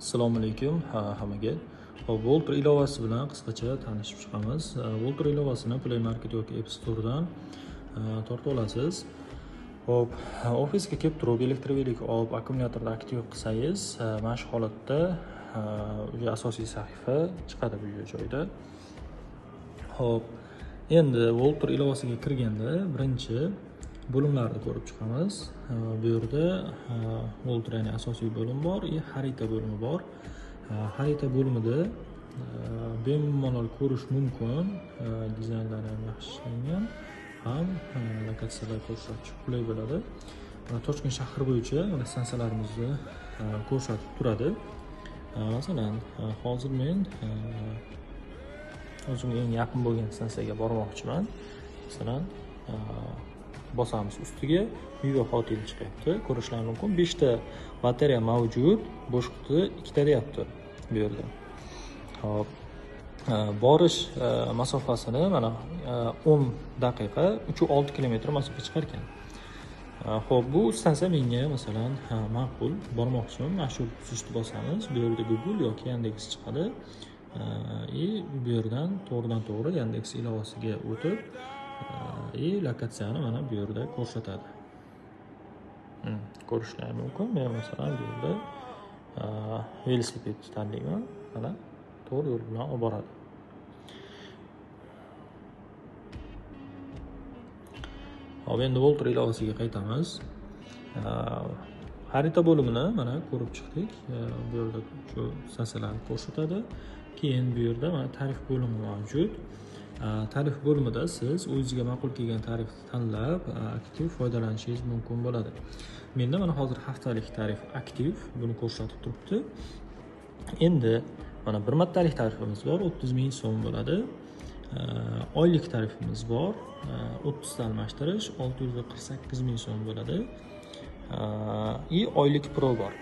Assalomu alaykum hammaga. Hop, Volter ilovasi bilan qisqacha tanishib chiqamiz. Volter ilovasini Play Market yoki App Store'dan tortib olasiz. Hop, ofisga kelib turib elektrovelik olib akkumulyatorda aktiv qilsangiz, mana shu holatda asosiy sahifa chiqadi bu joyda. Hop, endi Volter ilovasiga kirganda birinchi bo'limlarni ko'rib chiqamiz. Bu yerda Volter ya'ni asosiy bo'lim bor, xarita bo'limi bor. Xarita bo'limida bemalol ko'rish mumkin. Dizaynlari ham yaxshi ishlangan, ham lokatsiyalar ko'rsatish qulay bo'ladi. Toshkent shahri bo'yicha mana stansiyalarimizni ko'rsatib turadi. Masalan, hozir men o'zimga eng yaqin bo'lgan stansiyaga bormoqchiman. Masalan, bosamiz ustiga Vivo Hotel chiqyapti. Ko'rishlaringiz mumkin. 5 ta batareya mavjud, bo'sh quti 2 ta deyapti bu yerda. Hop. Borish masofasini mana 10 daqiqa 3-6 kilometr masofa chiqar ekan. Xo'p, bu stansiya menga masalan ma'qul, bormoqchiman. Mana shu tuzishni bosamiz. Bu yerda Google yoki Yandex chiqadi. Bu yerdan to'g'ridan-to'g'ri Yandex ilovasiga o'tib lokatsiyani mana bu yerda ko'rsatadi. Ko'rishlaringiz mumkin. Men masalan bu yerda velosiped tanlayman. Mana to'g'ri yo'l bilan olib boradi. Hop, endi Volter ilovasiga qaytamiz. Xarita bo'limini mana ko'rib chiqdik. Bu yerda shu stansiyalarni ko'rsatadi. Keyin bu yerda mana tarif bo'limi mavjud. Tarif bo'limida siz o'zingizga ma'qul kelgan tarifni tanlab aktiv foydalanishingiz mumkin bo'ladi. Menda mana hozir haftalik tarif aktiv, buni ko'rsatib turibdi. Endi mana bir martalik tarifimiz bor, 30 ming so'm bo'ladi. Oylik tarifimiz bor, 30 ta almashtirish 648 ming so'm bo'ladi. Oylik pro bor.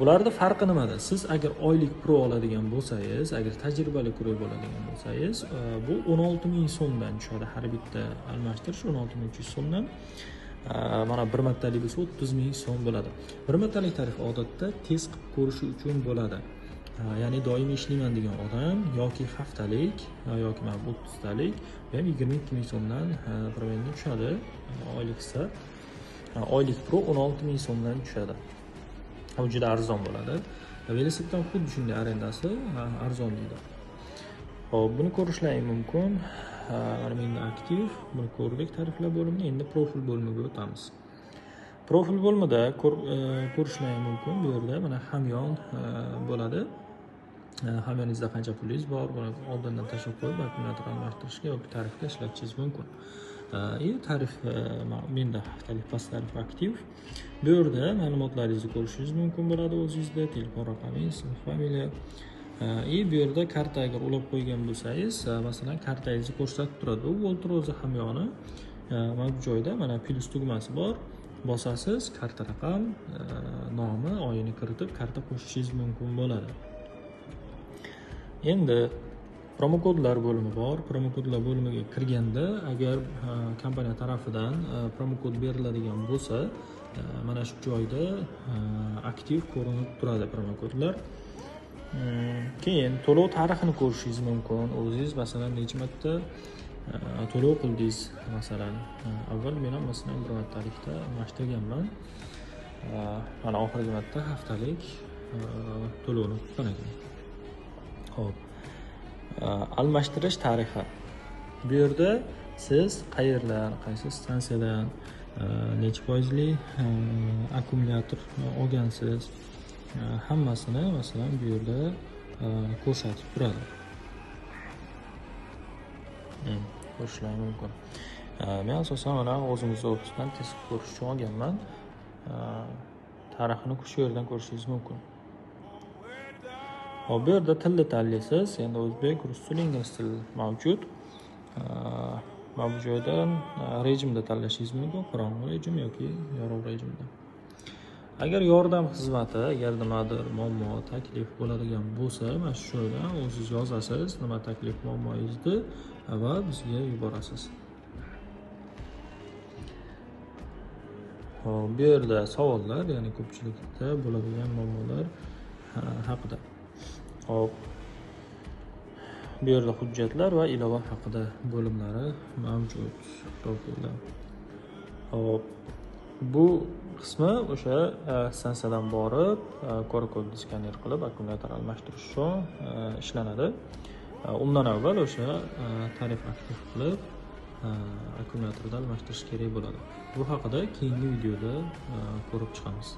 Bularda farqi nimada? Siz agar oylik pro oladigan bo'lsangiz, agar tajribali pro bo'ladigan bo'lsangiz, bu 16 ming so'mdan tushadi. Har bitta almashtirish 16 ming so'mdan. Mana bir martalik bo'lsa 30 ming so'm bo'ladi. Bir martalik tarif odatda tez qilib ko'rish uchun bo'ladi. Ya'ni doimiy ishlayman degan odam yoki haftalik yoki mana 30 talik ham 22 ming so'mdan provenga tushadi. Oyliksa oylik pro 16 ming so'mdan tushadi. Bu juda arzon bo'ladi. Velosipeddan xuddi shunday arendasi arzon deydi. Hop, buni ko'rishlaringiz mumkin. Mana menda aktiv, buni ko'rdik tariflar bo'limini. Endi profil bo'limiga o'tamiz. Profil bo'limida ko'rishlaringiz mumkin. Bu yerda mana hamyon bo'ladi. Hamyoningizda qancha pulingiz bor, buni oldindan tashlab qo'yib akkumulyator almashtirishga yoki tarifga ishlatishingiz mumkin. Tarif menda haftalik past tarif aktiv. Bu yerda ma'lumotlaringizni ko'rishingiz mumkin bo'ladi o'zingizda, telefon raqamingiz, familiya. Bu yerda karta agar ulab qo'ygan bo'lsangiz, masalan, kartangizni ko'rsatib turadi. Bu Volter o'zi hamyoni. Mana bu joyda mana plus tugmasi bor. Bosasiz, karta raqam, nomi, oyini kiritib karta qo'shishingiz mumkin bo'ladi. Endi promokodlar bo'limi bor. Promokodlar bo'limiga kirganda agar kompaniya tarafidan promokod beriladigan bo'lsa, mana shu joyda aktiv ko'rinib turadi promokodlar. Keyin to'lov tarixini ko'rishingiz mumkin. O'zingiz masalan necha marta to'lov qildingiz, masalan, avval men ham masalan bir martalikda almashtirganman. Mana oxirgi marta haftalik to'lovni qilgan ekan. Hop. Almashtirish tarixi. Bu yerda siz qayerdan, qaysi stansiyadan necha foizli akkumulyator olgansiz, hammasini masalan bu yerda ko'rsatib turadi. Ko'rishlaringiz mumkin. Men asosan mana o'zimizning ofisdan test ko'rish uchun olganman. Tarixini shu yerdan ko'rishingiz mumkin. Hop, bu yerda tilni tanlaysiz. Endi o'zbek, rus tili, ingliz tili mavjud. Mana bu joydan rejimda tanlashingiz mumkin, qorong'u rejim yoki yorug' rejimda. Agar yordam xizmati, agar nimadir muammo, taklif bo'ladigan bo'lsa, mana shu joydan o'zingiz yozasiz, nima taklif, muammongizni va bizga yuborasiz. Hop, bu yerda savollar, ya'ni ko'pchilikda bo'ladigan muammolar haqida. Hop. Bu yerda hujjatlar va ilova haqida bo'limlari mavjud. Profilda. Hop. Bu qismi o'sha stansiyadan borib, QR-kodni skaner qilib akkumulyator almashtirish uchun ishlanadi. Undan avval o'sha tarif aktiv qilib akkumulyatorda almashtirish kerak bo'ladi. Bu haqida keyingi videoda ko'rib chiqamiz.